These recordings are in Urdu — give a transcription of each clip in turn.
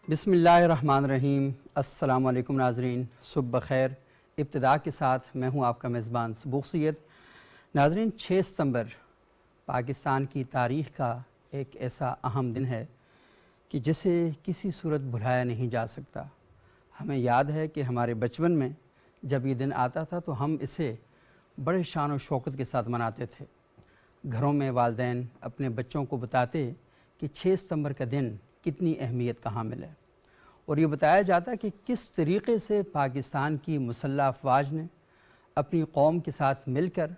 بسم اللہ الرحمن الرحیم۔ السلام علیکم ناظرین، صبح بخیر۔ ابتدا کے ساتھ میں ہوں آپ کا میزبان صبوح سید۔ ناظرین، 6 ستمبر پاکستان کی تاریخ کا ایک ایسا اہم دن ہے کہ جسے کسی صورت بھلایا نہیں جا سکتا۔ ہمیں یاد ہے کہ ہمارے بچپن میں جب یہ دن آتا تھا تو ہم اسے بڑے شان و شوکت کے ساتھ مناتے تھے۔ گھروں میں والدین اپنے بچوں کو بتاتے کہ 6 ستمبر کا دن کتنی اہمیت کا حامل ہے، اور یہ بتایا جاتا کہ کس طریقے سے پاکستان کی مسلح افواج نے اپنی قوم کے ساتھ مل کر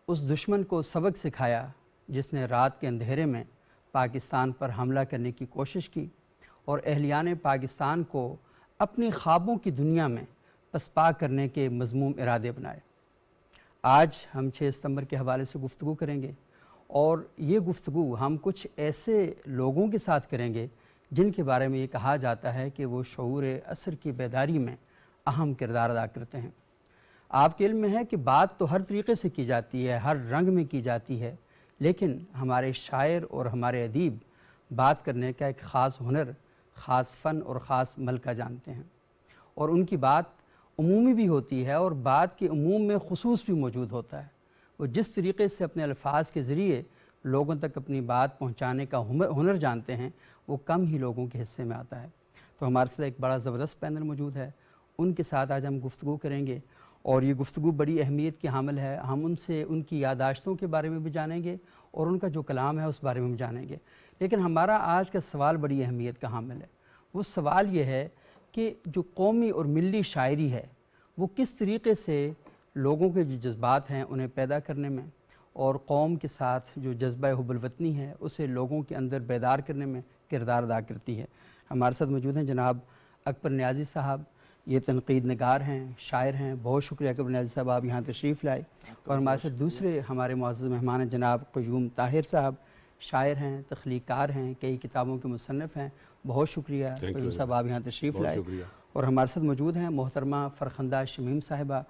اس دشمن کو سبق سکھایا جس نے رات کے اندھیرے میں پاکستان پر حملہ کرنے کی کوشش کی اور اہلیان پاکستان کو اپنے خوابوں کی دنیا میں پسپا کرنے کے مذموم ارادے بنائے۔ آج ہم 6 ستمبر کے حوالے سے گفتگو کریں گے، اور یہ گفتگو ہم کچھ ایسے لوگوں کے ساتھ کریں گے جن کے بارے میں یہ کہا جاتا ہے کہ وہ شعور عصر کی بیداری میں اہم کردار ادا کرتے ہیں۔ آپ کے علم میں ہے کہ بات تو ہر طریقے سے کی جاتی ہے، ہر رنگ میں کی جاتی ہے، لیکن ہمارے شاعر اور ہمارے ادیب بات کرنے کا ایک خاص ہنر، خاص فن اور خاص ملکہ جانتے ہیں، اور ان کی بات عمومی بھی ہوتی ہے اور بات کے عموم میں خصوص بھی موجود ہوتا ہے۔ وہ جس طریقے سے اپنے الفاظ کے ذریعے لوگوں تک اپنی بات پہنچانے کا ہنر جانتے ہیں، وہ کم ہی لوگوں کے حصے میں آتا ہے۔ تو ہمارے ساتھ ایک بڑا زبردست پینل موجود ہے، ان کے ساتھ آج ہم گفتگو کریں گے، اور یہ گفتگو بڑی اہمیت کی حامل ہے۔ ہم ان سے ان کی یادداشتوں کے بارے میں بھی جانیں گے اور ان کا جو کلام ہے اس بارے میں بھی جانیں گے، لیکن ہمارا آج کا سوال بڑی اہمیت کا حامل ہے۔ وہ سوال یہ ہے کہ جو قومی اور ملی شاعری ہے وہ کس طریقے سے لوگوں کے جو جذبات ہیں انہیں پیدا کرنے میں، اور قوم کے ساتھ جو جذبہ حب الوطنی ہے اسے لوگوں کے اندر بیدار کرنے میں کردار ادا کرتی ہے۔ ہمارے ساتھ موجود ہیں جناب اکبر نیازی صاحب، یہ تنقید نگار ہیں، شاعر ہیں۔ بہت شکریہ اکبر نیازی صاحب، آپ یہاں تشریف لائے۔ اور ہمارے ساتھ دوسرے ہمارے معزز مہمان ہیں جناب قیوم طاہر صاحب، شاعر ہیں، تخلیق کار ہیں، کئی کتابوں کے مصنف ہیں۔ بہت شکریہ قیوم صاحب، آپ یہاں تشریف لائے۔ اور ہمارے ساتھ موجود ہیں محترمہ فرخندہ شمیم صاحبہ،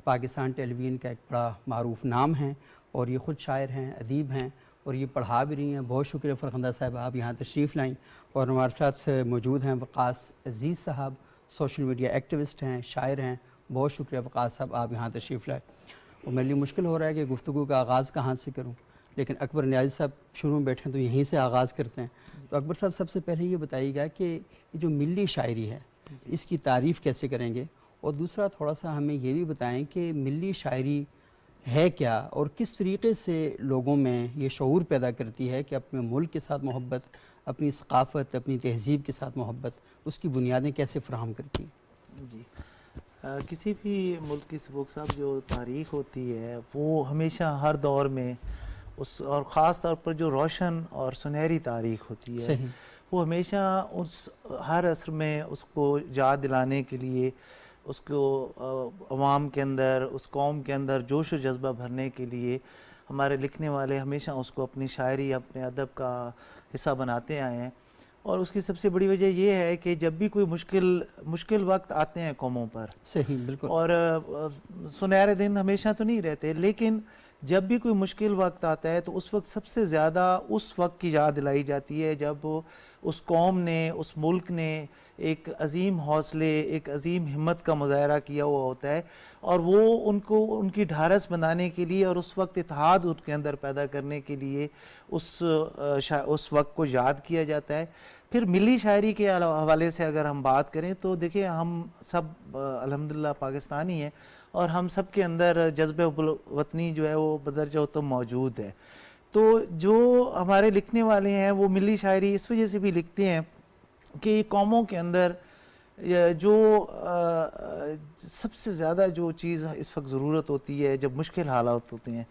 پاکستان ٹیلی ویژن کا ایک بڑا معروف نام ہیں، اور یہ خود شاعر ہیں، ادیب ہیں، اور یہ پڑھا بھی رہی ہیں۔ بہت شکریہ فرخندہ صاحبہ، آپ یہاں تشریف لائیں۔ اور ہمارے ساتھ موجود ہیں وقاص عزیز صاحب، سوشل میڈیا ایکٹیوسٹ ہیں، شاعر ہیں۔ بہت شکریہ وقاص صاحب، آپ یہاں تشریف لائیں۔ اور میرے لیے مشکل ہو رہا ہے کہ گفتگو کا آغاز کہاں سے کروں، لیکن اکبر نیازی صاحب شروع میں بیٹھے ہیں تو یہیں سے آغاز کرتے ہیں۔ تو اکبر صاحب، سب سے پہلے یہ بتائیے گا کہ یہ جو ملی شاعری ہے اس کی تعریف کیسے کریں گے، اور دوسرا تھوڑا سا ہمیں یہ بھی بتائیں کہ ملی شاعری ہے کیا اور کس طریقے سے لوگوں میں یہ شعور پیدا کرتی ہے کہ اپنے ملک کے ساتھ محبت، اپنی ثقافت، اپنی تہذیب کے ساتھ محبت، اس کی بنیادیں کیسے فراہم کرتی ہیں؟ جی، کسی بھی ملک کی سبوک صاحب جو تاریخ ہوتی ہے وہ ہمیشہ ہر دور میں اس، اور خاص طور پر جو روشن اور سنہری تاریخ ہوتی ہے صحیح، وہ ہمیشہ اس ہر عصر میں اس کو یاد دلانے کے لیے، اس کو عوام کے اندر، اس قوم کے اندر جوش و جذبہ بھرنے کے لیے ہمارے لکھنے والے ہمیشہ اس کو اپنی شاعری، اپنے ادب کا حصہ بناتے آئے ہیں۔ اور اس کی سب سے بڑی وجہ یہ ہے کہ جب بھی کوئی مشکل وقت آتے ہیں قوموں پر، صحیح، بالکل، اور سنہرے دن ہمیشہ تو نہیں رہتے، لیکن جب بھی کوئی مشکل وقت آتا ہے تو اس وقت سب سے زیادہ اس وقت کی یاد دلائی جاتی ہے جب اس قوم نے، اس ملک نے ایک عظیم حوصلے، ایک عظیم ہمت کا مظاہرہ کیا ہوا ہوتا ہے، اور وہ ان کی ڈھارس بنانے کے لیے اور اس وقت اتحاد ان کے اندر پیدا کرنے کے لیے اس وقت کو یاد کیا جاتا ہے۔ پھر ملی شاعری کے حوالے سے اگر ہم بات کریں تو دیکھیں، ہم سب الحمدللہ پاکستانی ہیں، اور ہم سب کے اندر جذبہ وطنی جو ہے وہ بدرجہ تو موجود ہے۔ تو جو ہمارے لکھنے والے ہیں وہ ملی شاعری اس وجہ سے بھی لکھتے ہیں کہ قوموں کے اندر جو سب سے زیادہ جو چیز اس وقت ضرورت ہوتی ہے جب مشکل حالات ہوتے ہیں،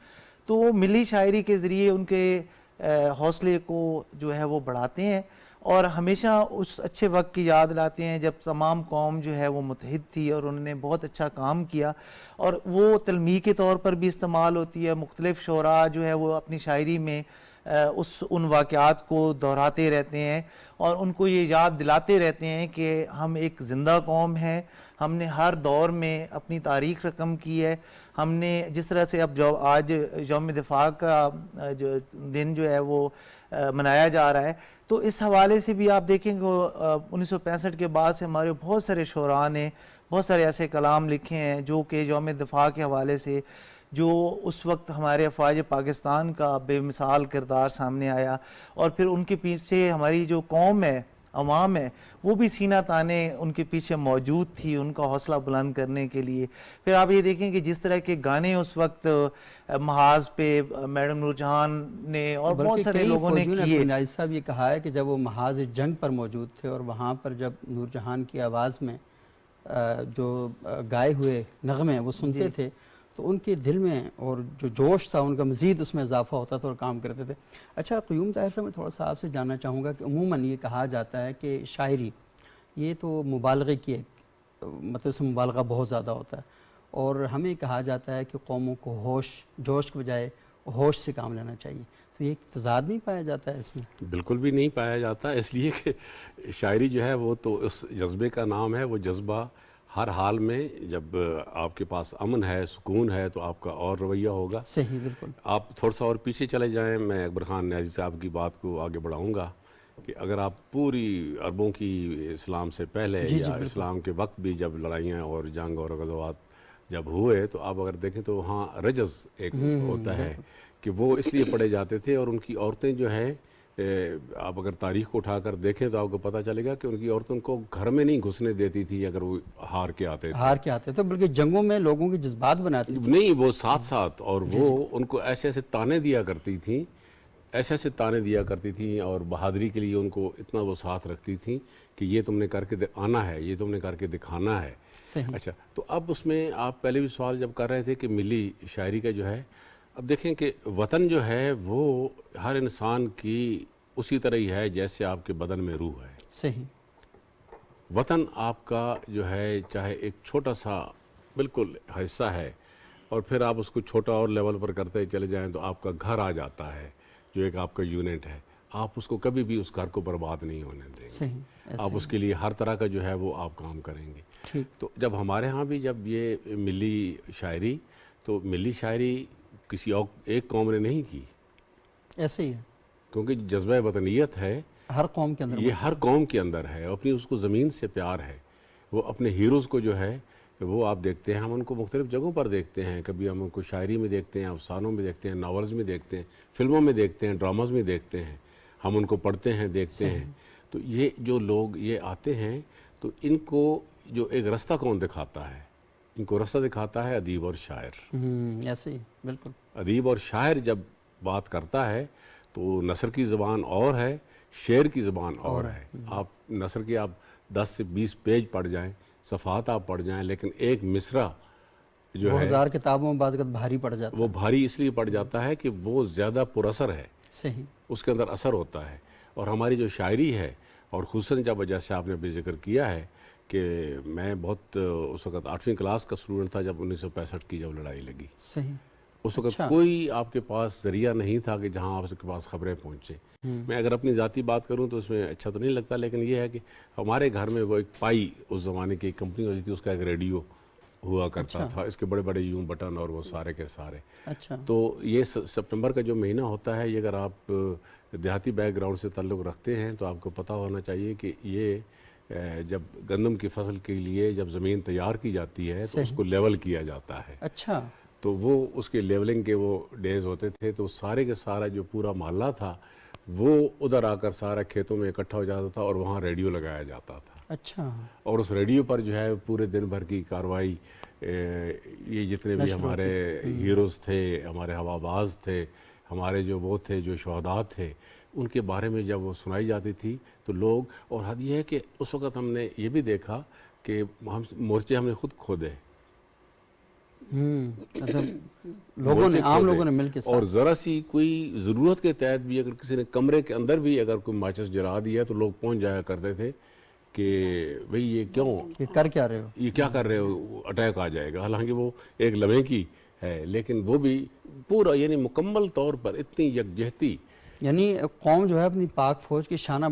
تو وہ ملی شاعری کے ذریعے ان کے حوصلے کو جو ہے وہ بڑھاتے ہیں، اور ہمیشہ اس اچھے وقت کی یاد لاتے ہیں جب تمام قوم جو ہے وہ متحد تھی اور انہوں نے بہت اچھا کام کیا، اور وہ تلمیح کے طور پر بھی استعمال ہوتی ہے۔ مختلف شعراء جو ہے وہ اپنی شاعری میں ان واقعات کو دہراتے رہتے ہیں اور ان کو یہ یاد دلاتے رہتے ہیں کہ ہم ایک زندہ قوم ہیں، ہم نے ہر دور میں اپنی تاریخ رقم کی ہے۔ ہم نے جس طرح سے اب جو آج یوم دفاع کا جو دن جو ہے وہ منایا جا رہا ہے. تو اس حوالے سے بھی آپ دیکھیں کہ 1965 کے بعد سے ہمارے بہت سارے شعراء نے بہت سارے ایسے کلام لکھے ہیں جو کہ یوم دفاع کے حوالے سے جو اس وقت ہمارے افواج پاکستان کا بے مثال کردار سامنے آیا, اور پھر ان کے پیچھے ہماری جو قوم ہے, عوام ہے, وہ بھی سینہ تانے ان کے پیچھے موجود تھی ان کا حوصلہ بلند کرنے کے لیے. پھر آپ یہ دیکھیں کہ جس طرح کے گانے اس وقت محاذ پہ میڈم نور جہان نے اور بہت سارے لوگوں نے کیے. بلکہ صاحب یہ کہا ہے کہ جب وہ محاذ جنگ پر موجود تھے اور وہاں پر جب نور جہان کی آواز میں جو گائے ہوئے نغمے وہ سنتے تھے تو ان کے دل میں اور جو جوش تھا ان کا مزید اس میں اضافہ ہوتا تھا اور کام کرتے تھے. اچھا قیوم طاہر صاحب, میں تھوڑا سا آپ سے جاننا چاہوں گا کہ عموماً یہ کہا جاتا ہے کہ شاعری یہ تو مبالغے کی ایک مطلب اس میں مبالغہ بہت زیادہ ہوتا ہے, اور ہمیں کہا جاتا ہے کہ قوموں کو جوش کے بجائے ہوش سے کام لینا چاہیے. تو یہ ایک تضاد نہیں پایا جاتا ہے اس میں؟ بالکل بھی نہیں پایا جاتا, اس لیے کہ شاعری جو ہے وہ تو اس جذبے کا نام ہے. وہ جذبہ ہر حال میں جب آپ کے پاس امن ہے, سکون ہے, تو آپ کا اور رویہ ہوگا. صحیح, بالکل. آپ تھوڑا سا اور پیچھے چلے جائیں, میں اکبر خان نیازی صاحب کی بات کو آگے بڑھاؤں گا کہ اگر آپ پوری عربوں کی اسلام سے پہلے یا اسلام کے وقت بھی جب لڑائیاں اور جنگ اور غزوات جب ہوئے تو آپ اگر دیکھیں تو وہاں رجز ایک ہوتا ہے کہ وہ اس لیے پڑھے جاتے تھے, اور ان کی عورتیں جو ہیں آپ اگر تاریخ کو اٹھا کر دیکھیں تو آپ کو پتہ چلے گا کہ ان کی عورتوں کو گھر میں نہیں گھسنے دیتی تھی اگر وہ ہار کے آتے تھے, بلکہ جنگوں میں لوگوں کے جذبات بناتی تھی. نہیں, وہ ساتھ اور وہ ان کو ایسے ایسے تانے دیا کرتی تھیں, ایسے تانے دیا کرتی تھیں, اور بہادری کے لیے ان کو اتنا وہ ساتھ رکھتی تھیں کہ یہ تم نے کر کے آنا ہے, یہ تم نے کر کے دکھانا ہے. اچھا, تو اب اس میں آپ پہلے بھی سوال جب کر رہے تھے کہ ملی شاعری کا جو ہے, اب دیکھیں کہ وطن جو ہے وہ ہر انسان کی اسی طرح ہی ہے جیسے آپ کے بدن میں روح ہے. صحیح. وطن آپ کا جو ہے چاہے ایک چھوٹا سا بالکل حصہ ہے, اور پھر آپ اس کو چھوٹا اور لیول پر کرتے چلے جائیں تو آپ کا گھر آ جاتا ہے جو ایک آپ کا یونٹ ہے. آپ اس کو کبھی بھی اس گھر کو برباد نہیں ہونے دیں گے. آپ اس کے لیے ہر طرح کا جو ہے وہ آپ کام کریں گے. تو جب ہمارے ہاں بھی جب یہ ملی شاعری, تو ملی شاعری کسی ایک قوم نے نہیں کی, ایسے ہی ہے, کیونکہ جذبہ وطنیت ہے ہر قوم کے اندر, یہ ہر قوم کے اندر ہے, اپنی اس کو زمین سے پیار ہے. وہ اپنے ہیروز کو جو ہے وہ آپ دیکھتے ہیں, ہم ان کو مختلف جگہوں پر دیکھتے ہیں, کبھی ہم ان کو شاعری میں دیکھتے ہیں, افسانوں میں دیکھتے ہیں, ناولز میں دیکھتے ہیں, فلموں میں دیکھتے ہیں, ڈراماز میں دیکھتے ہیں, ہم ان کو پڑھتے ہیں, دیکھتے ہیں. تو یہ جو لوگ یہ آتے ہیں تو ان کو جو ایک رستہ کون دکھاتا ہے, ان کو رستہ دکھاتا ہے ادیب اور شاعر. ایسے ہی, بالکل. ادیب اور شاعر جب بات کرتا ہے تو نثر کی زبان اور ہے, شعر کی زبان اور ہے. آپ نثر کی آپ 10 سے 20 پیج پڑھ جائیں, صفحات آپ پڑھ جائیں, لیکن ایک مصرع جو ہے 1000 کتابوں میں بعض وقت بھاری پڑ جاتا ہے. وہ بھاری اس لیے پڑ جاتا ہے کہ وہ زیادہ پر اثر ہے. صحیح. اس کے اندر اثر ہوتا ہے. اور ہماری جو شاعری ہے, اور خصوصاً جب جیسے آپ نے ابھی ذکر کیا ہے کہ میں بہت اس وقت 8ویں کلاس کا اسٹوڈنٹ تھا جب 1965 کی جب لڑائی لگی. صحیح. اس وقت کوئی آپ کے پاس ذریعہ نہیں تھا کہ جہاں آپ کے پاس خبریں پہنچیں. میں اگر اپنی ذاتی بات کروں تو اس میں اچھا تو نہیں لگتا, لیکن یہ ہے کہ ہمارے گھر میں وہ ایک پائی اس زمانے کی ایک کمپنی ہوتی تھی, اس کا ایک ریڈیو ہوا کرتا تھا, اس کے بڑے بڑے یوں بٹن اور وہ سارے کے سارے. تو یہ سپٹمبر کا جو مہینہ ہوتا ہے, یہ اگر آپ دیہاتی بیک گراؤنڈ سے تعلق رکھتے ہیں تو آپ کو پتہ ہونا چاہیے کہ یہ جب گندم کی فصل کے لیے جب زمین تیار کی جاتی ہے تو اس کو لیول کیا جاتا ہے. اچھا. تو وہ اس کے لیولنگ کے وہ ڈیز ہوتے تھے, تو سارے کے سارا جو پورا محلہ تھا وہ ادھر آ کر سارا کھیتوں میں اکٹھا ہو جاتا تھا, اور وہاں ریڈیو لگایا جاتا تھا. اچھا. اور اس ریڈیو پر جو ہے پورے دن بھر کی کارروائی, یہ جتنے بھی ہمارے ہیروز تھے, ہمارے ہوا باز تھے, ہمارے جو وہ تھے جو شہداء تھے, ان کے بارے میں جب وہ سنائی جاتی تھی تو لوگ, اور حد یہ ہے کہ اس وقت ہم نے یہ بھی دیکھا کہ ہم مورچے ہم نے خود کھودے, لوگوں نے, عام لوگوں نے مل کے, اور ذرا سی کوئی ضرورت کے تحت بھی اگر کسی نے کمرے کے اندر بھی اگر کوئی ماچس جلا دیا تو لوگ پہنچ جایا کرتے تھے کہ بھئی یہ کیوں, یہ کر کیا رہے ہو, یہ کیا کر رہے ہو, اٹیک آ جائے گا. حالانکہ وہ ایک لمحے کی ہے, لیکن وہ بھی پورا یعنی مکمل طور پر اتنی یکجہتی, یعنی قوم جو ہے اپنی پاک فوج کی شانہ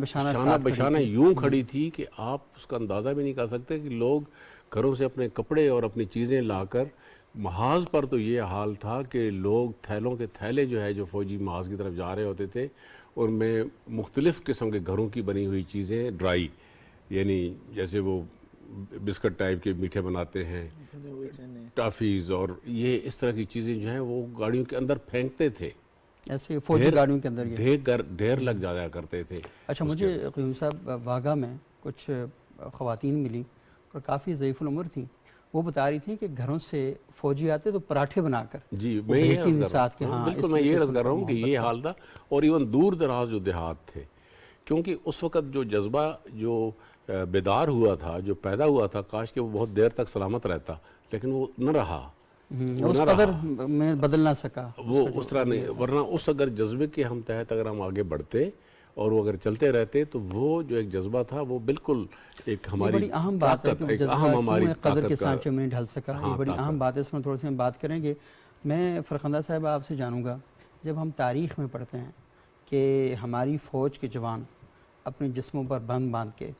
بشانہ یوں کھڑی تھی کہ آپ اس کا اندازہ بھی نہیں کر سکتے کہ لوگ گھروں سے اپنے کپڑے اور اپنی چیزیں لا کر, محاذ پر تو یہ حال تھا کہ لوگ تھیلوں کے تھیلے جو ہے جو فوجی محاذ کی طرف جا رہے ہوتے تھے ان میں مختلف قسم کے گھروں کی بنی ہوئی چیزیں ڈرائی، یعنی جیسے وہ بسکٹ ٹائپ کے میٹھے بناتے ہیں، ٹافیز، اور یہ اس طرح کی چیزیں جو ہیں وہ گاڑیوں کے اندر پھینکتے تھے، ایسے فوجی گاڑیوں کے اندر یہ ڈھیر لگ جایا کرتے تھے۔ اچھا، مجھے قیوم صاحب واگا میں کچھ خواتین ملی اور کافی ضعیف العمر تھیں، وہ بتا رہی تھیں کہ گھروں سے فوجی آتے تو پراٹھے بنا کر جی میں یہ عرض کر رہا ہوں، ہاں بالکل میں یہ عرض کر رہا ہوں کہ یہ حال تھا، اور ایون دور دراز جو دیہات تھے، کیونکہ اس وقت جو جذبہ جو بیدار ہوا تھا، جو پیدا ہوا تھا، کاش کہ وہ بہت دیر تک سلامت رہتا، لیکن وہ نہ رہا، اس قدر میں بدل نہ سکا، وہ اس طرح نہیں، ورنہ اس اگر جذبے کے ہم تحت اگر ہم آگے بڑھتے اور وہ اگر چلتے رہتے تو وہ جو ایک جذبہ تھا وہ بالکل ایک ہماری بڑی اہم بات ہے کہ ایک جذبہ اہم ہماری کیوں قدر کے طاقت سانچے میں نہیں ڈھل سکا، یہ بڑی اہم بات ہے، اس میں تھوڑی سی ہم بات کریں گے۔ میں فرخندہ صاحب آپ سے جانوں گا، جب ہم تاریخ میں پڑھتے ہیں کہ ہماری فوج کے جوان اپنے جسموں پر بند باندھ کے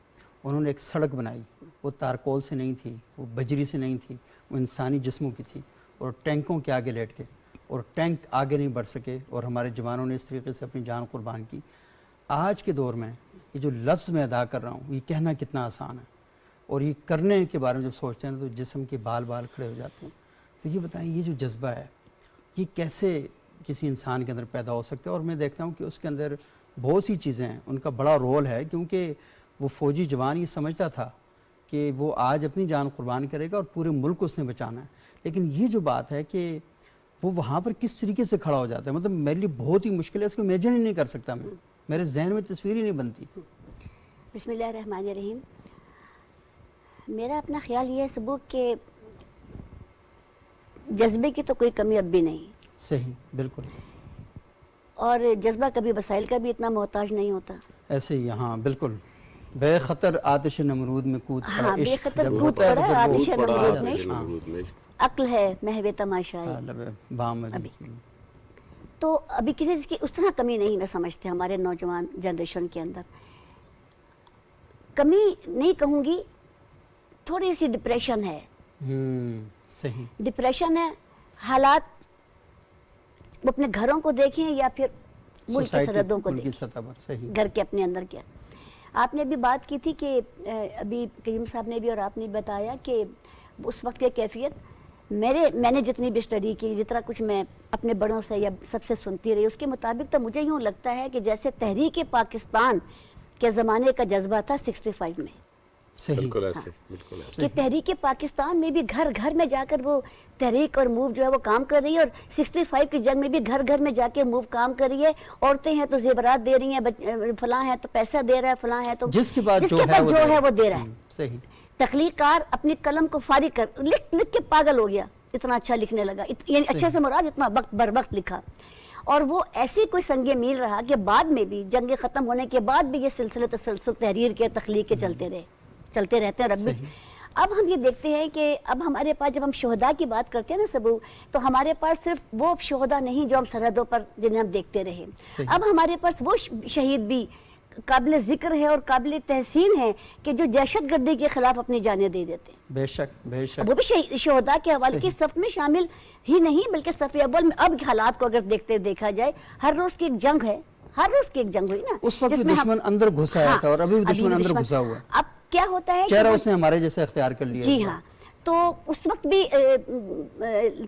انہوں نے ایک سڑک بنائی، وہ تارکول سے نہیں تھی، وہ بجری سے نہیں تھی، وہ انسانی جسموں کی تھی، اور ٹینکوں کے آگے لیٹ کے، اور ٹینک آگے نہیں بڑھ سکے اور ہمارے جوانوں نے اس طریقے سے اپنی جان قربان کی۔ آج کے دور میں یہ جو لفظ میں ادا کر رہا ہوں یہ کہنا کتنا آسان ہے، اور یہ کرنے کے بارے میں جب سوچتے ہیں تو جسم کے بال کھڑے ہو جاتے ہیں۔ تو یہ بتائیں، یہ جو جذبہ ہے یہ کیسے کسی انسان کے اندر پیدا ہو سکتا ہے؟ اور میں دیکھتا ہوں کہ اس کے اندر بہت سی چیزیں ہیں، ان کا بڑا رول ہے، کیونکہ وہ فوجی جوان یہ سمجھتا تھا کہ وہ آج اپنی جان قربان کرے گا اور پورے ملک کو اس نے بچانا ہے، لیکن یہ جو بات ہے کہ وہ وہاں پر کس طریقے سے کھڑا ہو جاتا ہے، مطلب میرے لیے بہت ہی مشکل ہے، اس کو امیجن ہی نہیں کر سکتا، میں میرے ذہن میں تصویر ہی نہیں بنتی۔ بسم اللہ الرحمن الرحیم۔ میرا اپنا خیال یہ ہے سبوک کہ جذبے کی تو کوئی کمی اب بھی نہیں، صحیح، بالکل، اور جذبہ کبھی وسائل کا بھی اتنا محتاج نہیں ہوتا۔ ایسے ہی، ہاں بالکل، بے خطر آتش نمرود میں کود پڑا ہاں، بے عشق، خطر جب کود ہوتا ہے تو پڑا پھر وہ آتش نمرود میں، نمرود میں عقل ہے محو تماشائی۔ لب بام ابھی تو ابھی کسی چیز کی اس طرح کمی نہیں میں سمجھتے ہمارے نوجوان جنریشن کے اندر۔ کمی نہیں کہوں گی، تھوڑی سی ڈپریشن ہے، صحیح، ڈپریشن ہے، حالات وہ اپنے گھروں کو دیکھیں یا پھر ملک کی سرحدوں کو دیکھیں، سطح پر، صحیح، گھر کے اپنے اندر کیا۔ آپ نے ابھی بات کی تھی کہ ابھی قیوم صاحب نے بھی اور آپ نے بتایا کہ اس وقت کی کیفیت، میں نے جتنی بھی اسٹڈی کی، جتنا کچھ میں اپنے بڑوں سے یا سب سے سنتی رہی، اس کے مطابق تو مجھے یوں لگتا ہے کہ جیسے تحریک پاکستان کے زمانے کا جذبہ تھا 65 میں، صحیح، بالکل ایسے، بالکل ایسے، کہ تحریک پاکستان میں بھی گھر گھر میں جا کر وہ تحریک اور موو جو ہے وہ کام کر رہی ہے، اور 65 کی جنگ میں بھی گھر گھر میں جا کے موو کام کر رہی ہے۔ عورتیں ہیں تو زیورات دے رہی ہیں، فلاں ہے تو پیسہ دے رہا ہے، فلاں ہے تو جس کے بعد جو ہے وہ دے رہا ہے۔ صحیح، تخلیق کار اپنی قلم کو فارغ کر لکھ لکھ کے پاگل ہو گیا، اتنا اچھا لکھنے لگا، یعنی اچھے سے مراد اتنا وقت بر وقت لکھا، اور وہ ایسی کوئی سنگ میل رہا کہ بعد میں بھی جنگ ختم ہونے کے بعد بھی یہ سلسلے تسلسل تحریر کے تخلیق کے چلتے رہتے ہیں۔ رب اب ہم یہ دیکھتے ہیں کہ اب ہمارے پاس جب ہم شہداء کی بات کرتے ہیں نا سبو، تو ہمارے پاس صرف وہ شہداء نہیں جو ہم سرحدوں پر جنہیں ہم دیکھتے رہے، اب ہمارے پاس وہ شہید بھی قابل ذکر ہے اور قابل تحسین ہے کہ جو دہشت گردی کے خلاف اپنی جانیں دے دیتے ہیں، بے شک، بے شک، وہ بھی شہداء کے حوالے کی صف میں شامل ہی نہیں بلکہ صف اول میں۔ اب حالات کو اگر دیکھا جائے، ہر روز کی ایک جنگ ہے، ہر روز کی ایک جنگ ہوئی نا، اس وقت دشمن اندر گھسا آیا تھا اور ابھی بھی دشمن اندر گھسا ہوا ہے، اب کیا ہوتا ہے، چہرہ اس نے ہمارے جیسے اختیار کر لیا۔ جی ہاں، تو اس وقت بھی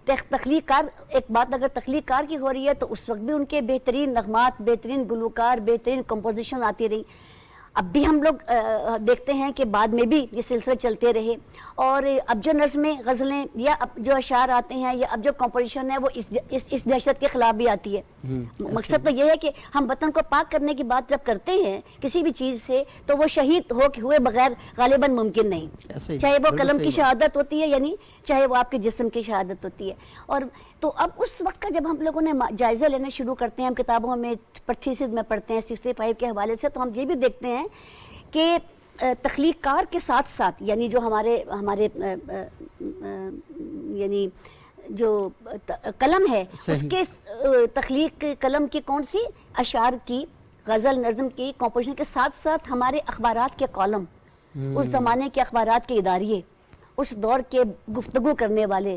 تخلیق کار، ایک بات اگر تخلیق کار کی ہو رہی ہے تو اس وقت بھی ان کے بہترین نغمات، بہترین گلوکار، بہترین کمپوزیشن آتی رہی۔ اب بھی ہم لوگ دیکھتے ہیں کہ بعد میں بھی یہ سلسلے چلتے رہے، اور اب جو نظمیں، غزلیں یا اب جو اشعار آتے ہیں یا اب جو کمپوزیشن ہے وہ اس دہشت کے خلاف بھی آتی ہے۔ مقصد تو یہ ہے کہ ہم وطن کو پاک کرنے کی بات جب کرتے ہیں کسی بھی چیز سے تو وہ شہید ہوئے بغیر غالباً ممکن نہیں، چاہے وہ قلم کی شہادت ہوتی ہے، یعنی چاہے وہ آپ کے جسم کی شہادت ہوتی ہے۔ اور تو اب اس وقت کا جب ہم لوگوں نے جائزہ لینا شروع کرتے ہیں، ہم کتابوں میں تھیسس میں پڑھتے ہیں 65 کے حوالے سے، تو ہم یہ بھی دیکھتے ہیں کہ تخلیق کار کے ساتھ ساتھ، یعنی جو ہمارے یعنی جو قلم ہے اس کے تخلیق قلم کی کون سی اشعار کی، غزل نظم کی کمپوزیشن کے ساتھ ساتھ ہمارے اخبارات کے کالم، اس زمانے کے اخبارات کے اداریے، اس دور کے گفتگو کرنے والے،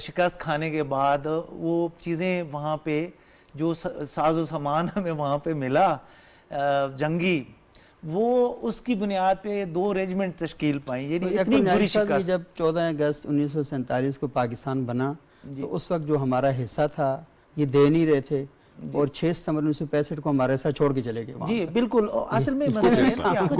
شکست کھانے کے بعد وہ چیزیں وہاں پہ جو ساز و سامان ہمیں وہاں پہ ملا جنگی، وہ اس کی بنیاد پہ 2 ریجمنٹ تشکیل پائیں. یعنی اتنی بری شکست. جب 14 اگست 1947 کو پاکستان بنا تو اس وقت جو ہمارا حصہ تھا یہ دے نہیں رہے تھے، اور 6 ستمبر 1965 کو ہمارے ساتھ چھوڑ کے چلے گئے. جی بالکل. اصل میں مسئلہ ہے کہ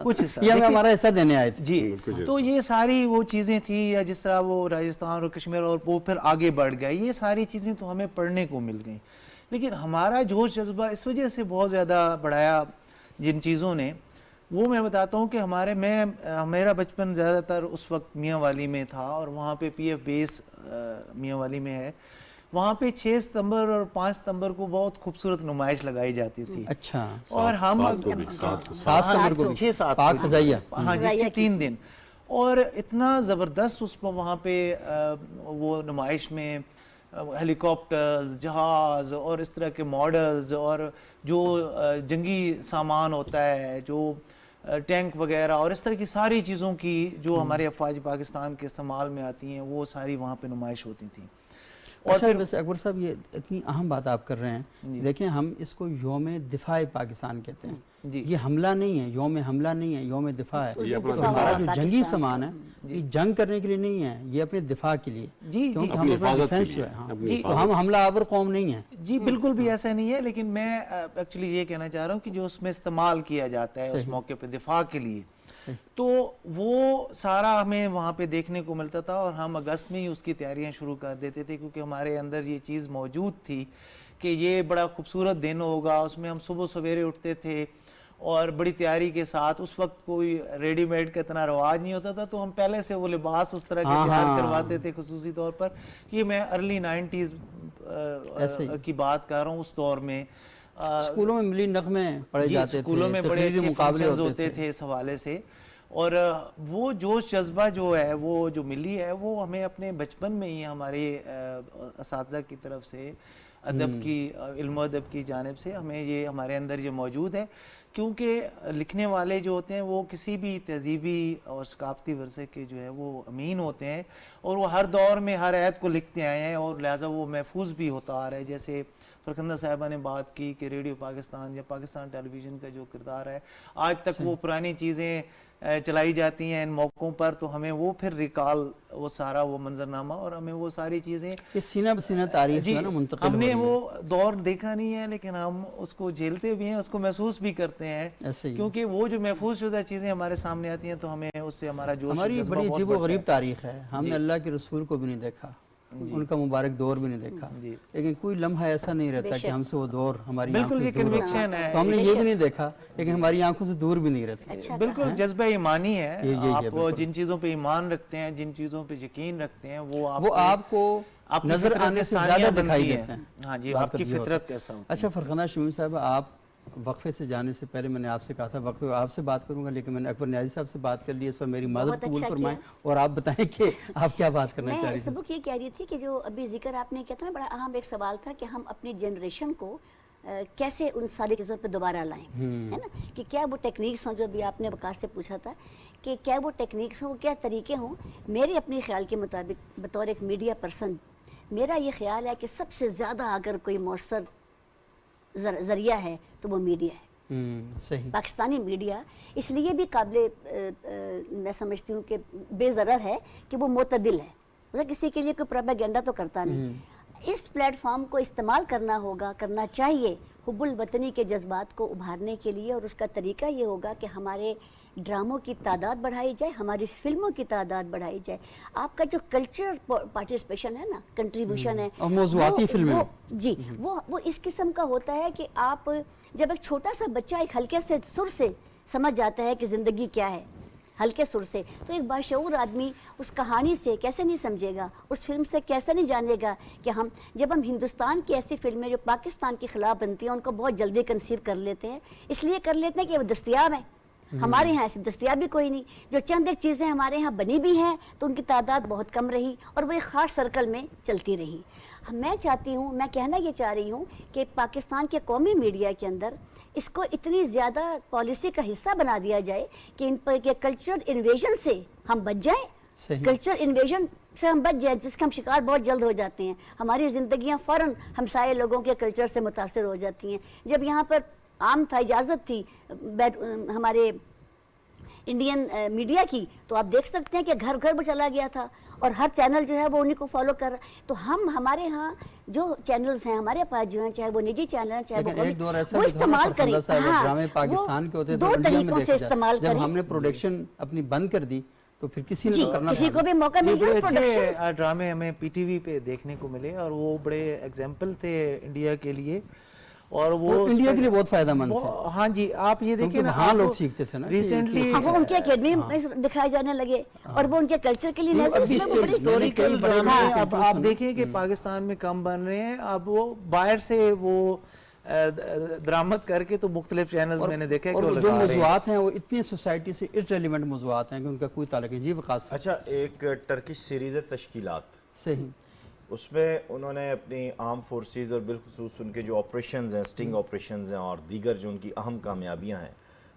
کچھ حصہ یہ ہمیں ہمارا حصہ دینے آئے تھے. جی. تو یہ ساری وہ چیزیں تھیں، یا جس طرح وہ راجستھان اور کشمیر اور وہ پھر آگے بڑھ گئے، یہ ساری چیزیں تو ہمیں پڑھنے کو مل گئیں. لیکن ہمارا جوش جذبہ اس وجہ سے بہت زیادہ بڑھایا جن چیزوں نے، وہ میں بتاتا ہوں کہ میرا بچپن زیادہ تر اس وقت میاں والی میں تھا، اور وہاں پہ پی ایف بیس میاں والی میں ہے. وہاں پہ 6 ستمبر اور 5 ستمبر کو بہت خوبصورت نمائش لگائی جاتی تھی. اچھا. اور ہم 7 ستمبر کو 6-7 پاک فضائیہ. ہاں جی 3 دن. اور اتنا زبردست اس پر وہاں پہ وہ نمائش میں ہیلی کاپٹرز، جہاز اور اس طرح کے ماڈلز، اور جو جنگی سامان ہوتا ہے، جو ٹینک وغیرہ اور اس طرح کی ساری چیزوں کی جو ہمارے افواج پاکستان کے استعمال میں آتی ہیں، وہ ساری وہاں پہ نمائش ہوتی تھیں. اچھا ویسے اکبر صاحب یہ اتنی اہم بات آپ کر رہے ہیں، دیکھیں ہم اس کو یوم دفاع پاکستان کہتے ہیں. یہ حملہ نہیں ہے، یوم حملہ نہیں ہے، یوم دفاع ہے. تو ہمارا جو جنگی سامان ہے یہ جنگ کرنے کے لیے نہیں ہے، یہ اپنے دفاع کے لیے، کیونکہ ہم اپنا ڈیفینس جو ہے، تو ہم حملہ آور قوم نہیں ہیں. جی بالکل بھی ایسا نہیں ہے. لیکن میں ایکچولی یہ کہنا چاہ رہا ہوں کہ جو اس میں استعمال کیا جاتا ہے اس موقع پہ دفاع کے لیے، تو وہ سارا ہمیں وہاں پہ دیکھنے کو ملتا تھا. اور ہم اگست میں ہی اس کی تیاریاں شروع کر دیتے تھے، کیونکہ ہمارے اندر یہ چیز موجود تھی کہ یہ بڑا خوبصورت دن ہوگا. اس میں ہم صبح سویرے اٹھتے تھے اور بڑی تیاری کے ساتھ. اس وقت کوئی ریڈی میڈ کا اتنا رواج نہیں ہوتا تھا، تو ہم پہلے سے وہ لباس اس طرح کے تیار کرواتے تھے. خصوصی طور پر یہ میں ارلی 90s کی بات کر رہا ہوں. اس دور میں اسکولوں میں ملی نغمے پڑھے جاتے تھے، اسکولوں میں بڑے اچھے فنکشنز ہوتے تھے اس حوالے سے. اور وہ جوش جذبہ جو ہے، وہ جو ملی ہے، وہ ہمیں اپنے بچپن میں ہی ہمارے اساتذہ کی طرف سے، ادب کی، علم و ادب کی جانب سے ہمیں یہ ہمارے اندر یہ موجود ہے. کیونکہ لکھنے والے جو ہوتے ہیں وہ کسی بھی تہذیبی اور ثقافتی ورثے کے جو ہے وہ امین ہوتے ہیں، اور وہ ہر دور میں ہر عہد کو لکھتے آئے ہیں، اور لہٰذا وہ محفوظ بھی ہوتا آ رہا ہے. جیسے فرخندہ صاحبہ نے بات کی کہ ریڈیو پاکستان یا پاکستان ٹیلی ویژن کا جو کردار ہے، آج تک وہ پرانی چیزیں چلائی جاتی ہیں ان موقعوں پر، تو ہمیں وہ پھر ریکال، وہ سارا وہ منظرنامہ، اور ہمیں وہ ساری چیزیں سینہ بسینہ تاریخ جو ہے نا منتقل ہو رہی ہے. ہم نے وہ دور دیکھا نہیں ہے، لیکن ہم اس کو جھیلتے بھی ہیں، اس کو محسوس بھی کرتے ہیں. کیونکہ وہ جو محفوظ شدہ چیزیں ہمارے سامنے آتی ہیں تو ہمیں اس سے ہمارا جوش، ہماری بڑی عجیب و غریب تاریخ ہے. ہم نے اللہ کے رسول کو بھی نہیں دیکھا، ان کا مبارک دور بھی نہیں دیکھا، لیکن کوئی لمحہ ایسا نہیں رہتا کہ ہم سے وہ دور ہماری آنکھوں سے دور ہے. تو ہم نے یہ بھی نہیں دیکھا لیکن ہماری آنکھوں سے دور بھی نہیں رہتا. بالکل جذبہ ایمانی ہے. آپ جن چیزوں پہ ایمان رکھتے ہیں، جن چیزوں پہ یقین رکھتے ہیں، وہ آپ کو نظر آنے سے زیادہ دکھائی دیتے ہیں. ہاں جی، آپ کی فطرت کیسا ہوتا ہے. اچھا فرخندہ شمیم صاحب، آپ وقفے سے جانے سے پہلے میں نے آپ سے کہا تھا وقفے آپ سے بات کروں گا، لیکن میں نے اکبر نیازی صاحب سے بات کر لی. اس پر میری معذرت قبول فرمائیں اور آپ بتائیں کہ آپ کیا بات کرنا چاہ رہی تھیں. میں سبق یہ کہہ رہی تھی کہ جو ابھی ذکر آپ نے کیا تھا نا، بڑا اہم ایک سوال تھا کہ ہم اپنی جنریشن کو کیسے ان ساری چیزوں پہ دوبارہ لائیں، ہے نا، کہ کیا وہ ٹیکنیکس ہوں جو ابھی آپ نے وقاص سے پوچھا تھا کہ کیا وہ ٹیکنیکس ہوں، کیا طریقے ہوں. میرے اپنے خیال کے مطابق بطور ایک میڈیا پرسن میرا یہ خیال ہے کہ سب سے زیادہ اگر کوئی مؤثر ذریعہ ہے تو وہ میڈیا ہے. صحیح. پاکستانی میڈیا اس لیے بھی قابل میں سمجھتی ہوں کہ بے ضرر ہے کہ وہ معتدل ہے، مطلب کسی کے لیے کوئی پروپیگنڈا تو کرتا نہیں. اس پلیٹ فارم کو استعمال کرنا چاہیے حب الوطنی کے جذبات کو ابھارنے کے لیے، اور اس کا طریقہ یہ ہوگا کہ ہمارے ڈراموں کی تعداد بڑھائی جائے، ہماری فلموں کی تعداد بڑھائی جائے. آپ کا جو کلچر پارٹیسپیشن ہے نا، کنٹریبیوشن ہے، اور موضوعاتی فلمیں جی وہ اس قسم کا ہوتا ہے کہ آپ جب ایک چھوٹا سا بچہ ایک ہلکے سے سر سے سمجھ جاتا ہے کہ زندگی کیا ہے، ہلکے سر سے، تو ایک باشعور آدمی اس کہانی سے کیسے نہیں سمجھے گا، اس فلم سے کیسے نہیں جانے گا کہ جب ہم ہندوستان کی ایسی فلمیں جو پاکستان کے خلاف بنتی ہیں ان کو بہت جلدی کنسیو کر لیتے ہیں. اس لیے کر لیتے ہیں کہ وہ دستیاب ہیں. ہمارے یہاں ایسی دستیاب بھی کوئی نہیں. جو چند ایک چیزیں ہمارے یہاں بنی بھی ہیں تو ان کی تعداد بہت کم رہی اور وہ ایک خاص سرکل میں چلتی رہی. میں کہنا یہ چاہ رہی ہوں کہ پاکستان کے قومی میڈیا کے اندر اس کو اتنی زیادہ پالیسی کا حصہ بنا دیا جائے کہ ان پر کے کلچرل انویژن سے ہم بچ جائیں صحیح. کلچر انویژن سے ہم بچ جائیں جس کے ہم شکار بہت جلد ہو جاتے ہیں. ہماری زندگیاں فوراً ہمسائے لوگوں کے کلچر سے متاثر ہو جاتی ہیں. جب یہاں پر عام تھا، اجازت تھی ہمارے انڈین میڈیا کی، تو آپ دیکھ سکتے ہیں کہ گھر گھر میں چلا گیا تھا اور ہر چینل جو ہے وہ انہیں کو فالو کر رہا ہے. تو ہمارے ہاں جو چینلز ہیں ہمارے پاس جو ہیں، چاہے وہ نجی چینل ہیں چاہے لیکن ایک دور ایسا وہ بھی تھا نا استعمال کریں. فرخندہ صاحب، ہاں، ڈرامے پاکستان کے ہوتے تھے دو انڈیا میں طریقوں سے دیکھے استعمال جاتے. کریں. جب ہم نے پروڈکشن اپنی بند کر دی تو پھر کسی نے جی تو کرنا کسی تھا. کو بھی موقع یہ مل بڑے گیا اچھے پروڈکشن. ڈرامے ہمیں پی ٹی وی پہ دیکھنے کو ملے اور وہ بڑے ایگزامپل تھے انڈیا کے لیے. اور وہ انڈیا کے لیے بہت فائدہ مند تھے. ہاں جی، آپ یہ دیکھیں نا، وہاں لوگ سیکھتے تھے نا. ریسنٹلی وہ ان کے اکیڈمی میں دکھائے جانے لگے اور وہ ان کے کلچر کے لیے نظر اس میں وہ بڑی ہسٹوریکل بڑے ڈرامے اب آپ دیکھیں کہ پاکستان میں کم بن رہے ہیں. اب وہ باہر سے وہ درآمد کر کے تو مختلف چینلز میں نے دیکھا کہ وہ اور جو لگا رہے ہیں. موضوعات ہیں وہ اتنی سوسائٹی سے ارریلیونٹ موضوعات ہیں کہ ان کا کوئی تعلق نہیں. جی وقاص. اچھا، ایک ٹرکش سیریز ہے تشکیلات، صحیح. اس میں انہوں نے اپنی آرم فورسز اور بالخصوص ان کے جو آپریشنز ہیں، سٹنگ آپریشنز ہیں اور دیگر جو ان کی اہم کامیابیاں ہیں،